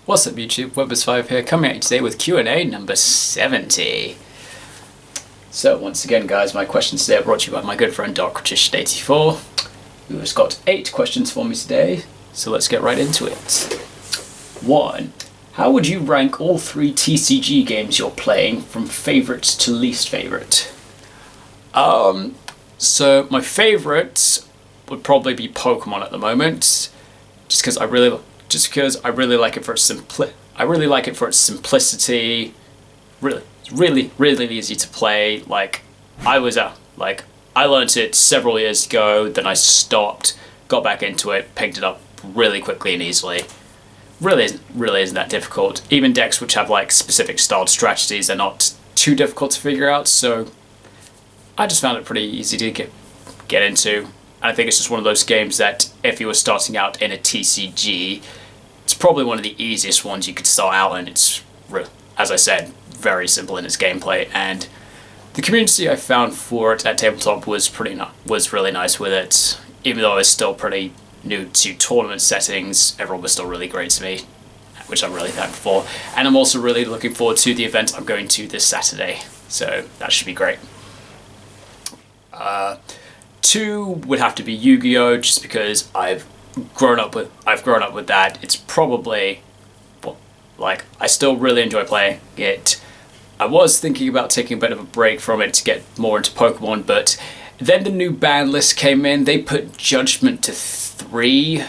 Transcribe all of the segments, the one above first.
What's up YouTube, Webberz05 here, coming at you today with Q&A number 70. So once again guys, my questions today are brought to you by my good friend Darkritish84, who has got 8 questions for me today, so let's get right into it. 1. How would you rank all 3 TCG games you're playing from favourite to least favourite? So my favourites would probably be Pokemon at the moment, just because I really like it for its simplicity. Really easy to play. I learned it several years ago, then I stopped, got back into it, picked it up really quickly and easily. Really isn't that difficult. Even decks which have specific styled strategies are not too difficult to figure out, so I just found it pretty easy to get into. And I think it's just one of those games that if you were starting out in a TCG, it's probably one of the easiest ones you could start out in. It's, as I said, very simple in its gameplay, and the community I found for it at tabletop was really nice with it. Even though I was still pretty new to tournament settings, everyone was still really great to me, which I'm really thankful for. And I'm also really looking forward to the event I'm going to this Saturday, so that should be great. 2 would have to be Yu-Gi-Oh, just because I've grown up with that. It's probably, I still really enjoy playing it. I was thinking about taking a bit of a break from it to get more into Pokemon, but then the new ban list came in. They put Judgment to 3,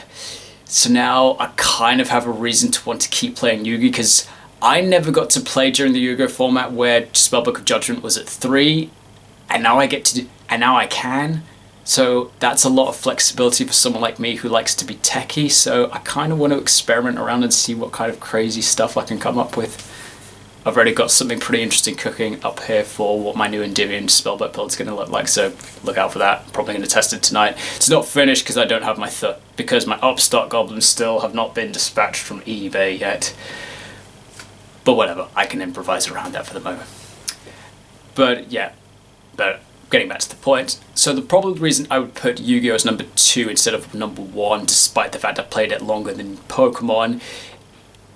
so now I kind of have a reason to want to keep playing Yu-Gi, because I never got to play during the Yu-Gi-Oh format where Spellbook of Judgment was at 3, and now I can. So that's a lot of flexibility for someone like me who likes to be techie, so I kind of want to experiment around and see what kind of crazy stuff I can come up with. I've already got something pretty interesting cooking up here for what my new Endymion Spellbook build is going to look like, so look out for that. I'm probably going to test it tonight. It's not finished because I don't have because my upstart goblins still have not been dispatched from eBay yet. But whatever, I can improvise around that for the moment. But yeah, getting back to the point, so the probable reason I would put Yu-Gi-Oh as number 2 instead of number 1, despite the fact I played it longer than Pokemon,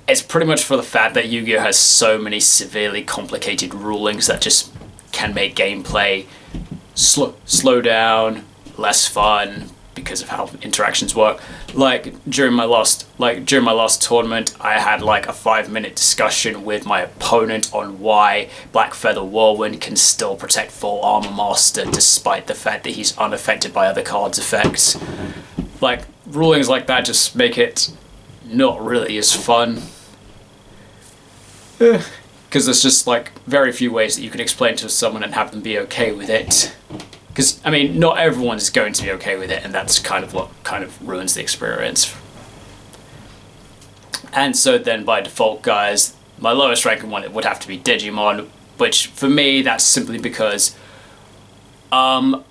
is pretty much for the fact that Yu-Gi-Oh has so many severely complicated rulings that just can make gameplay slow down, less fun, because of how interactions work. During my last tournament, I had a 5-minute discussion with my opponent on why Black Feather Whirlwind can still protect Full Armor Master despite the fact that he's unaffected by other cards' effects. Rulings like that just make it not really as fun. Because there's just very few ways that you can explain to someone and have them be okay with it. Because, I mean, not everyone is going to be okay with it, and that's kind of what ruins the experience. And so then by default, guys, my lowest ranking one would have to be Digimon, which for me, that's simply because despite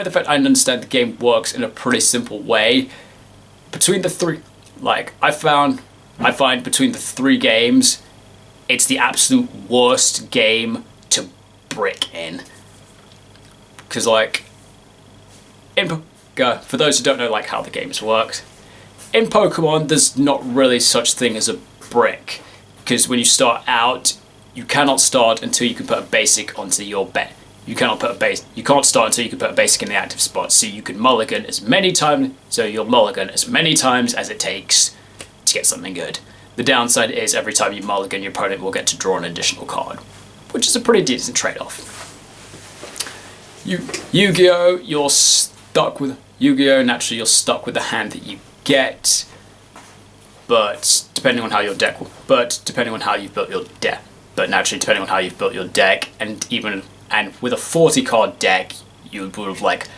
the fact I understand the game works in a pretty simple way, between the 3, I find between the 3 games, it's the absolute worst game to brick in. Because for those who don't know how the games work, in Pokemon there's not really such thing as a brick, because when you start out, you cannot start until you can put a basic onto your bet. You can't start until you can put a basic in the active spot, so you can mulligan as many times, as it takes to get something good. The downside is every time you mulligan, your opponent will get to draw an additional card, which is a pretty decent trade-off. Yu-Gi-Oh, you're stuck with naturally you're stuck with the hand that you get, but depending on how you've built your deck, and with a 40-card deck, you would have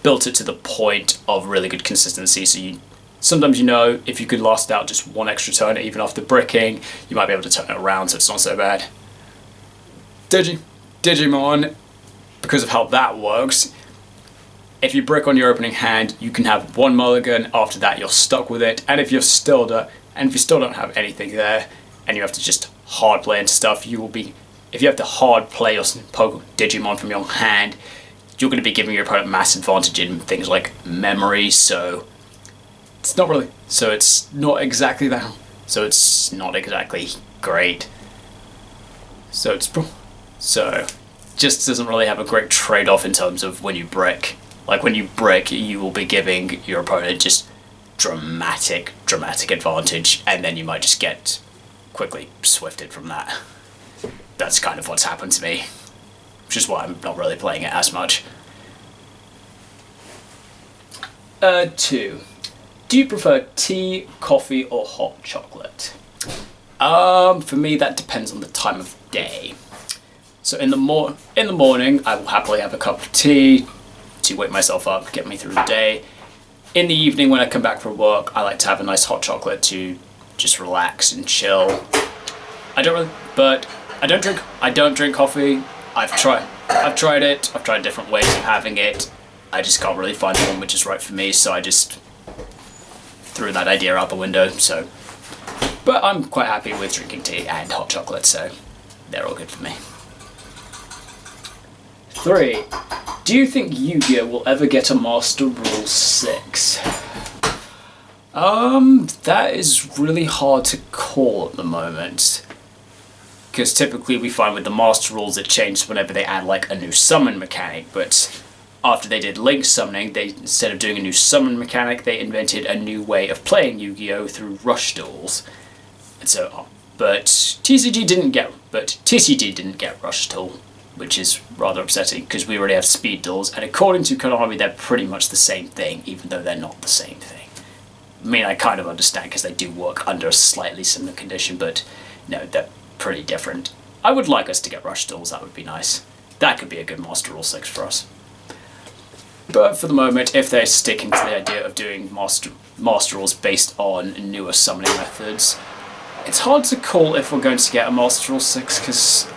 built it to the point of really good consistency. So sometimes if you could last out just one extra turn, even after bricking, you might be able to turn it around, so it's not so bad. Digimon, because of how that works, if you brick on your opening hand, you can have 1 mulligan. After that, you're stuck with it, and if you still don't have anything there, and you have to just hard play into stuff, if you have to hard play your Digimon from your hand, you're going to be giving your opponent mass advantage in things like memory, so it's not really. So it's not exactly that. So it's not exactly great. So just doesn't really have a great trade-off in terms of when you brick. Like when you brick, you will be giving your opponent just dramatic advantage, and then you might just get quickly swifted from that. That's kind of what's happened to me, which is why I'm not really playing it as much. 2. Do you prefer tea, coffee, or hot chocolate? For me, that depends on the time of day. So in the morning, I will happily have a cup of tea to wake myself up, get me through the day. In the evening, when I come back from work, I like to have a nice hot chocolate to just relax and chill. I don't drink coffee. I've tried it. I've tried different ways of having it. I just can't really find the one which is right for me, so I just threw that idea out the window. So, but I'm quite happy with drinking tea and hot chocolate, so they're all good for me. 3. Do you think Yu-Gi-Oh! Will ever get a Master Rule 6? That is really hard to call at the moment. Because typically we find with the Master Rules it changes whenever they add like a new summon mechanic, but after they did Link Summoning, instead of doing a new summon mechanic, they invented a new way of playing Yu-Gi-Oh! Through rush duels. And so, but TCG didn't get rush duel, which is rather upsetting because we already have speed duels, and according to Konami, they're pretty much the same thing, even though they're not the same thing. I mean, I kind of understand because they do work under a slightly similar condition, but no, they're pretty different. I would like us to get rush duels, that would be nice. That could be a good Master Rule 6 for us. But for the moment, if they're sticking to the idea of doing Master Rules based on newer summoning methods, it's hard to call if we're going to get a Master Rule 6, because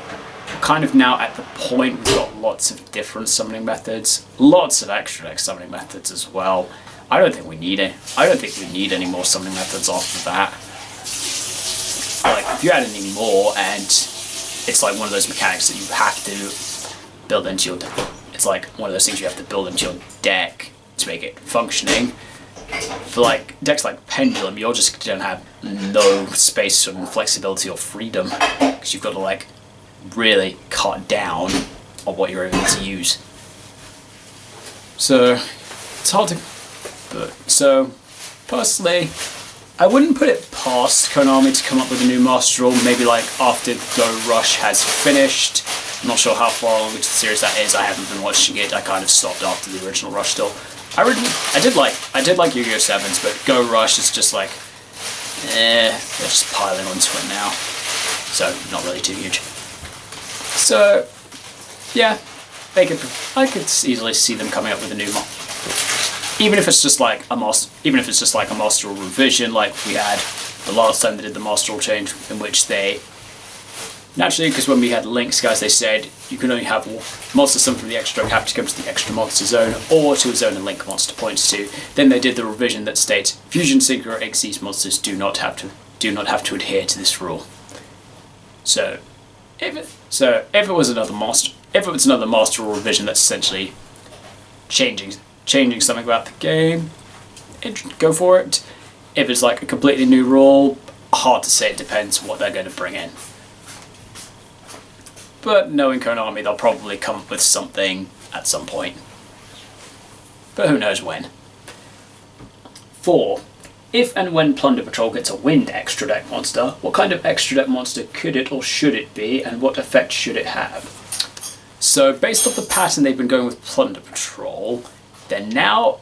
we're kind of now at the point we've got lots of different summoning methods, lots of extra deck summoning methods as well. I don't think we need it. I don't think we need any more summoning methods after that. Like, if you add any more, and it's like one of those mechanics that you have to build into your deck. It's like one of those things you have to build into your deck to make it functioning. For like decks like Pendulum, you're just going to have no space and flexibility or freedom, because you've got to like really cut down on what you're able to use. So it's hard to. So personally, I wouldn't put it past Konami to come up with a new Master Rule. Maybe like after Go Rush has finished. I'm not sure how far along into the series that is. I haven't been watching it. I kind of stopped after the original Rush still. I did like Yu-Gi-Oh! 7s, but Go Rush is just like, they're just piling onto it now. So not really too huge. So yeah, I could easily see them coming up with a new mod. Even if it's just like a Master Rule revision, like we had the last time they did the Master Rule change, in which they naturally, because when we had links, guys, they said you can only have monster summon from the extra deck have to come to the extra monster zone or to a zone and link monster points to. Then they did the revision that states Fusion Synchro Xyz monsters do not have to adhere to this rule. So if it was another Master Rule revision that's essentially changing something about the game, go for it. If it's like a completely new rule, hard to say. It depends what they're going to bring in. But knowing Konami, they'll probably come up with something at some point. But who knows when. 4. If and when Plunder Patrol gets a wind extra deck monster, what kind of extra deck monster could it or should it be, and what effect should it have? So based off the pattern they've been going with Plunder Patrol, they've now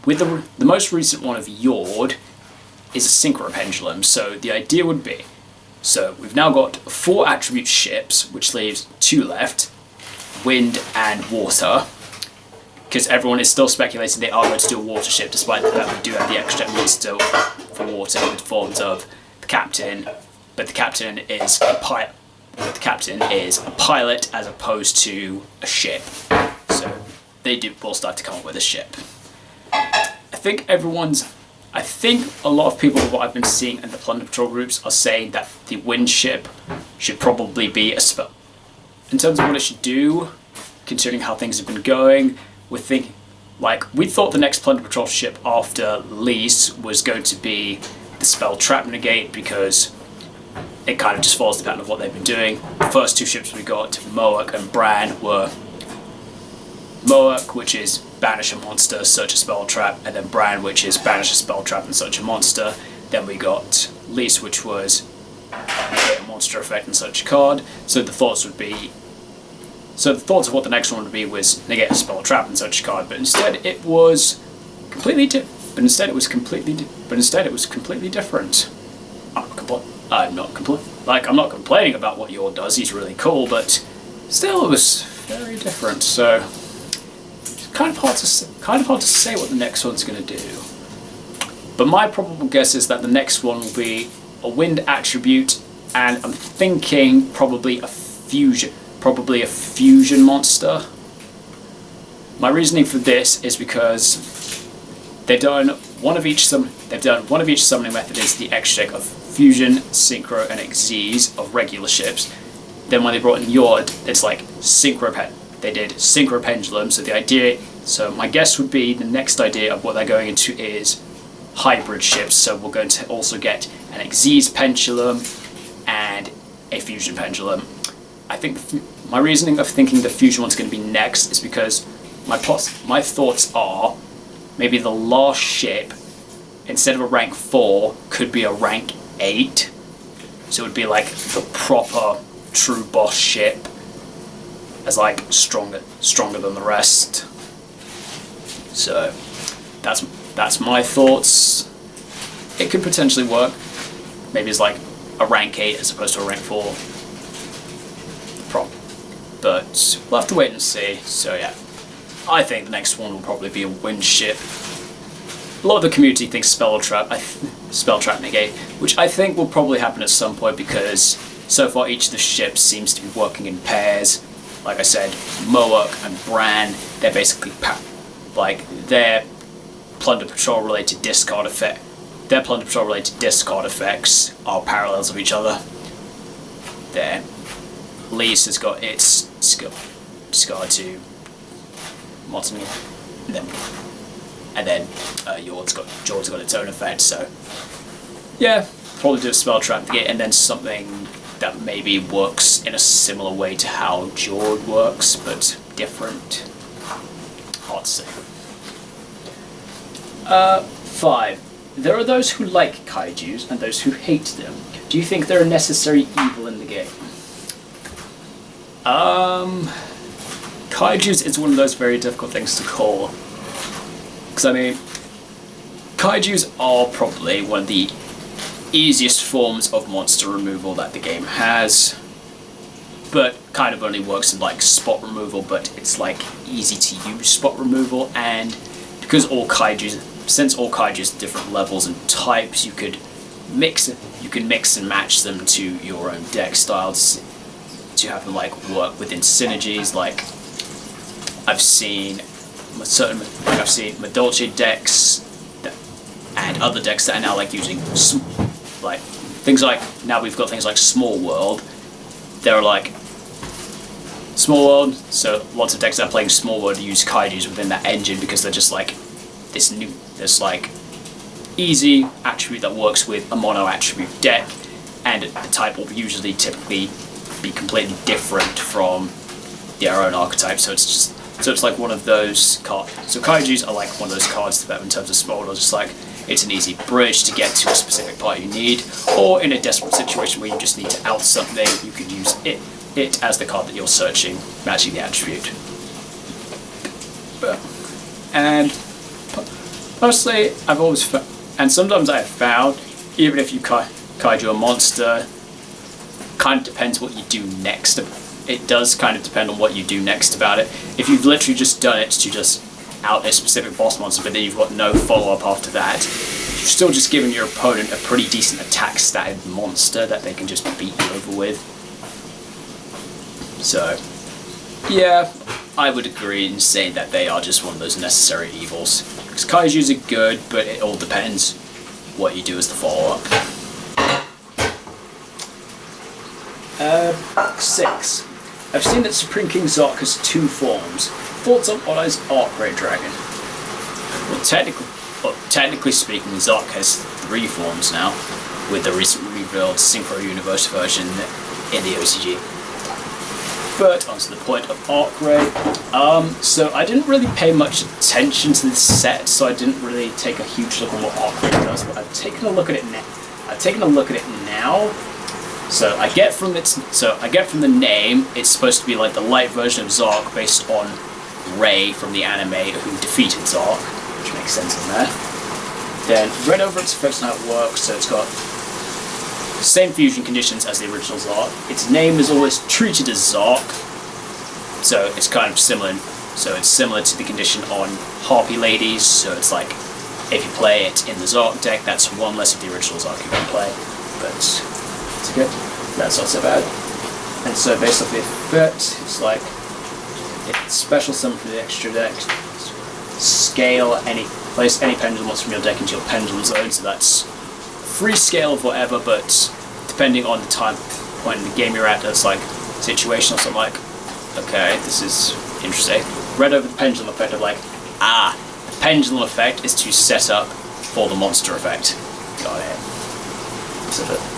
with the most recent one of Yord is a Synchro Pendulum. So the idea would be, so we've now got 4 attribute ships, which leaves 2 left, wind and water, because everyone is still speculating they are going to do a water ship, despite the fact we do have the extra monster for water in the forms of the captain, but the captain is a pilot. As opposed to a ship. So they will start to come up with a ship. I think a lot of people, what I've been seeing in the Plunder Patrol groups, are saying that the wind ship should probably be a spell. In terms of what it should do, considering how things have been going, we're thinking like, we thought the next Plunder Patrol ship after Lease was going to be the Spell Trap Negate, because it kind of just follows the pattern of what they've been doing. The first two ships we got, Moak and Bran, were Moak, which is banish a monster, search a spell trap, and then Bran, which is banish a spell trap and search a monster. Then we got Lease, which was negate a monster effect and search a card. So the thoughts of what the next one would be was negate a spell trap and search a card, but instead it was completely different. But instead it was completely different. I'm not complaining about what Yor does. He's really cool, but still, it was very different. So it's kind of hard to say what the next one's going to do. But my probable guess is that the next one will be a wind attribute, and I'm thinking probably a fusion monster. My reasoning for this is because they've done one of each summoning method is the extra deck of Fusion, Synchro, and Xyz of regular ships. Then when they brought in Yord, it's like they did Synchro Pendulum. So my guess would be the next idea of what they're going into is hybrid ships. So we're going to also get an Xyz Pendulum and a Fusion Pendulum. I think my reasoning of thinking the Fusion one's going to be next is because my thoughts are maybe the last ship, instead of a rank 4, could be a rank 8. So it would be like the proper true boss ship, as like stronger than the rest. So that's my thoughts. It could potentially work. Maybe it's like a rank 8 as opposed to a rank 4. But we'll have to wait and see. So yeah, I think the next one will probably be a wind ship. A lot of the community thinks Spell Trap Negate, which I think will probably happen at some point, because so far each of the ships seems to be working in pairs. Like I said, Moak and Bran, they're basically their Plunder Patrol related discard effect. Their Plunder Patrol related discard effects are parallels of each other. There, Lease has got its discard to Monster, and then Jord's got its own effect. So yeah, probably do a Spell Trap Negate, and then something that maybe works in a similar way to how Jord works, but different. Hard to say. 5. There are those who like kaijus and those who hate them. Do you think they're a necessary evil in the game? Kaijus is one of those very difficult things to call. Because I mean, kaijus are probably one of the easiest forms of monster removal that the game has, but kind of only works in like spot removal, but it's like easy to use spot removal. And because since all kaijus are different levels and types, you can mix and match them to your own deck styles to have them like work within synergies. Like I've seen Madolche decks and other decks that are now like using like things like, now we've got things like Small World. They're like Small World, so lots of decks that are playing Small World use kaijus within that engine because they're just like this like easy attribute that works with a mono attribute deck, and the type will typically be completely different from their own archetype. So it's like one of those cards. So kaijus are like one of those cards that in terms of Small World, just like it's an easy bridge to get to a specific part you need, or in a desperate situation where you just need to out something, you can use it as the card that you're searching, matching the attribute. And personally, I've always found, and sometimes I've found, even if you kaiju a monster, kind of depends what you do next. It does kind of depend on what you do next about it. If you've literally just done it to just out a specific boss monster, but then you've got no follow-up after that, you're still just giving your opponent a pretty decent attack statted monster that they can just beat you over with. So, yeah, I would agree in saying that they are just one of those necessary evils. Because kaijus are good, but it all depends what you do as the follow-up. 6. I've seen that Supreme King Zark has 2 forms. Thoughts on Otto's Arc Ray Dragon? technically speaking, Zark has 3 forms now, with the recently revealed Synchro Universe version in the OCG. But onto the point of Arc Ray. So I didn't really pay much attention to this set, so I didn't really take a huge look at what Arc Ray does. But I've taken a look at it now. So I get from the name, it's supposed to be like the light version of Zark based on Ray from the anime who defeated Zark, which makes sense in there. Then read over its effects and how it works. So it's got same fusion conditions as the original Zark. Its name is always treated as Zark, so it's kind of similar. So it's similar to the condition on Harpy Ladies. So it's like if you play it in the Zark deck, that's 1 less of the original Zark you can play. But it's good. That's not so bad. And so based off the effect, it's like it's special summon from the extra deck. Place any pendulum monster from your deck into your pendulum zone. So that's free scale of whatever, but depending on the time point in the game you're at, that's like situational. So I'm like, okay, this is interesting. Read over the pendulum effect of like, the pendulum effect is to set up for the monster effect. Got it.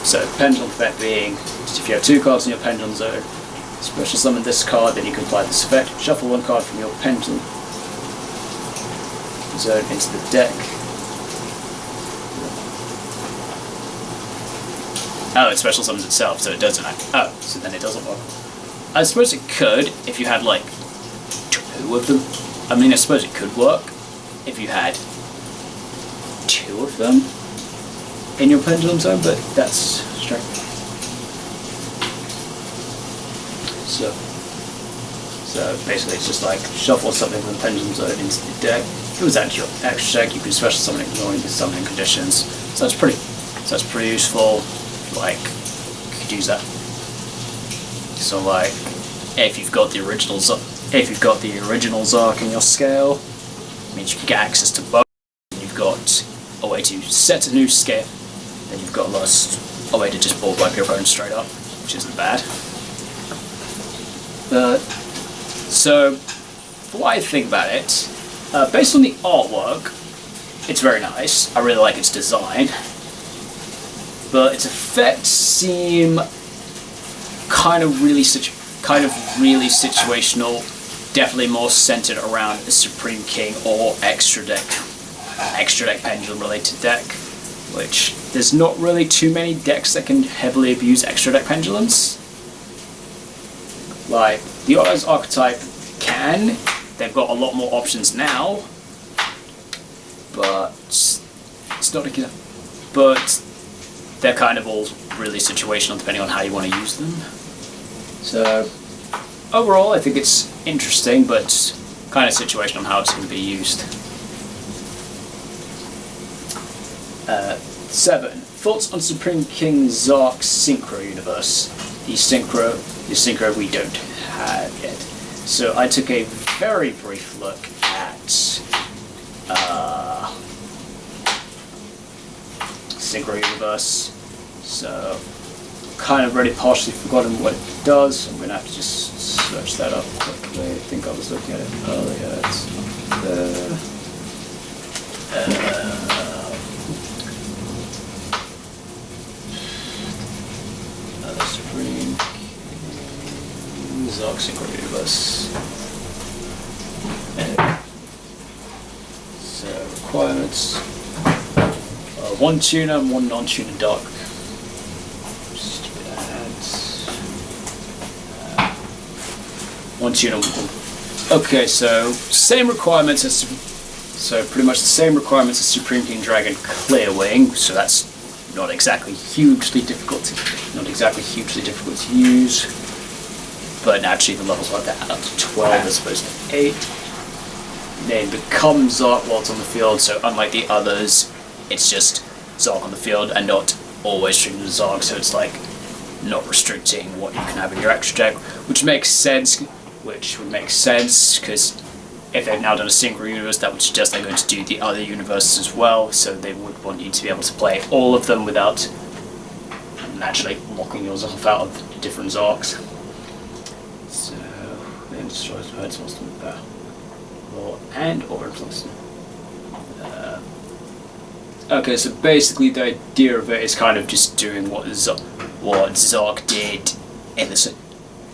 So pendulum effect being, just if you have 2 cards in your pendulum zone, special summon this card, then you can apply this effect. Shuffle 1 card from your pendulum zone into the deck. Oh, it special summons itself, so it doesn't act. Oh, so then it doesn't work. I suppose it could if you had like 2 of them. I mean, I suppose it could work if you had 2 of them in your pendulum zone, but that's strange. So basically it's just like shuffle something from the pendulum zone into the deck. If it was actually your extra deck, you can special summon it ignoring the summoning conditions. So that's pretty useful. Like, you could use that. So like, if you've got the original Zark in your scale, it means you can get access to both. You've got a way to set a new scale. Then you've got a way to just ball wipe your opponent straight up, which isn't bad. So, for what I think about it, based on the artwork, it's very nice. I really like its design. But its effects seem kind of really situational. Definitely more centered around the Supreme King or extra deck pendulum related deck. Which there's not really too many decks that can heavily abuse extra deck pendulums. Like the Oz archetype can. They've got a lot more options now. But it's not a but they're kind of all really situational depending on how you want to use them. So overall I think it's interesting, but kind of situational on how it's going to be used. 7. Thoughts on Supreme King Zark's Synchro Universe. The Synchro we don't have yet. So I took a very brief look at Synchro Universe. So kind of already partially forgotten what it does. So I'm going to have to just search that up quickly. I think I was looking at it earlier. It's there. Supreme Zark Synchro Universe. So requirements: 1 tuner and 1 non-tuner dark. Stupid ads. 1 tuner. Okay, so same requirements as pretty much the same requirements as Supreme King Dragon Clearwing. So that's not exactly hugely difficult to use, but naturally the levels like that up to 12 as opposed to 8. Then becomes Zark while it's on the field, so unlike the others, it's just Zark on the field and not always treated as Zark, so it's like not restricting what you can have in your extra deck, which would make sense, because if they've now done a Synchro Universe, that would suggest they're going to do the other universes as well, so they would want you to be able to play all of them without naturally locking yourself out of different Zarks. So, then destroys the birds, monster with power. And or influence. Okay, so basically the idea of it is kind of just doing what Zark did in the...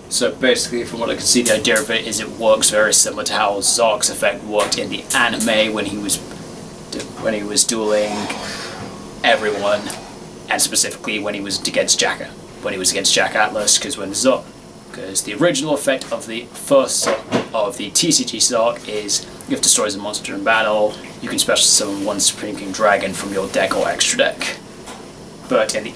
So basically, from what I can see, the idea of it is it works very similar to how Zark's effect worked in the anime when he was dueling everyone, and specifically when he was against Jack Atlas, because the original effect of the first of the TCG Zark is if it destroys a monster in battle, you can special summon one Supreme King Dragon from your deck or extra deck. But in the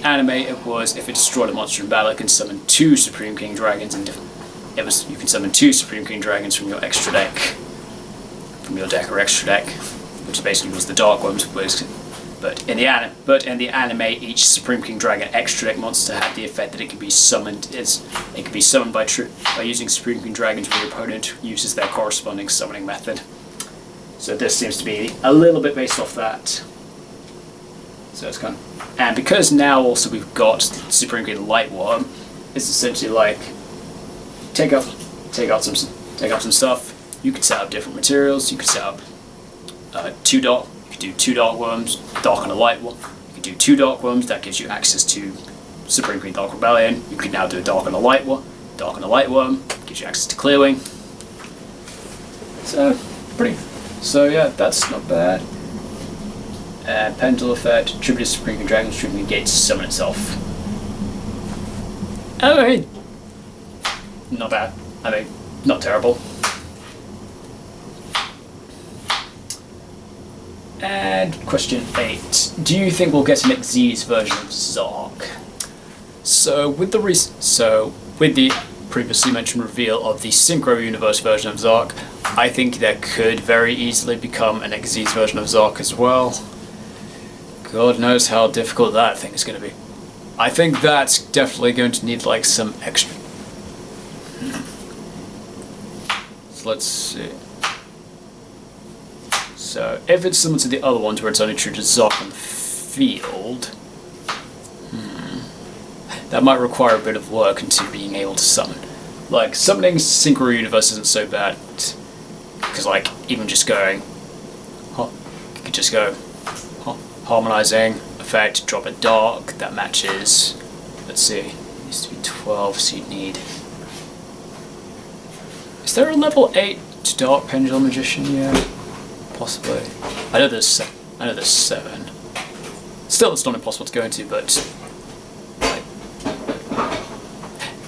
anime, it was if it destroyed a monster in battle, it can summon two Supreme King Dragons, and you can summon two Supreme King Dragons from your extra deck, or extra deck, which basically was the Dark Worms. But in the anime, each Supreme King Dragon extra deck monster had the effect that it can be summoned. It can be summoned by using Supreme King Dragons when your opponent uses their corresponding summoning method. So this seems to be a little bit based off that. So it's kind of, and because now also we've got Supreme King Lightworm, it's essentially like take up some stuff. You can set up different materials. You can set up two Dark Worms, Dark and a Light Worm. You can do two Dark Worms. That gives you access to Supreme King Dark Rebellion. You can now do a Dark and a Light Worm. Dark and a Light Worm gives you access to Clearwing. So yeah, that's not bad. Pendulum effect, tribute to Supreme King Dragon, Supreme King Gate to summon itself. I mean, not bad. I mean, not terrible. And question 8. Do you think we'll get an Xyz version of Zark? So with the previously mentioned reveal of the Synchro Universe version of Zark, I think there could very easily become an Xyz version of Zark as well. God knows how difficult that thing is going to be. I think that's definitely going to need like some extra... So let's see. So if it's similar to the other ones where it's only true to Zark on the field, that might require a bit of work into being able to summon. Like, summoning Synchro Universe isn't so bad, because like, even just going, you could just go, harmonizing, effect, drop a dark, that matches, let's see, it needs to be 12, so you'd need... Is there a level 8 Dark Pendulum Magician? Yeah, possibly. I know there's 7. Still, it's not impossible to go into, but like,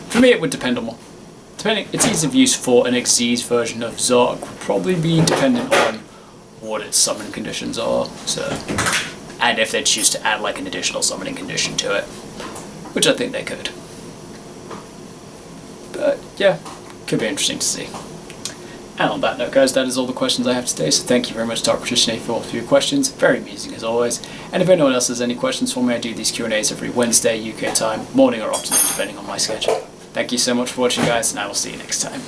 for me it would depend on what. Its ease of use for an Xyz version of Zark would probably be dependent on what its summon conditions are, so, and if they choose to add like an additional summoning condition to it, which I think they could. But yeah, could be interesting to see. And on that note, guys, that is all the questions I have today, so thank you very much to our Patricia for all of your questions. Very amusing as always. And if anyone else has any questions for me, I do these Q&As every Wednesday UK time, morning or afternoon, depending on my schedule. Thank you so much for watching, guys, and I will see you next time.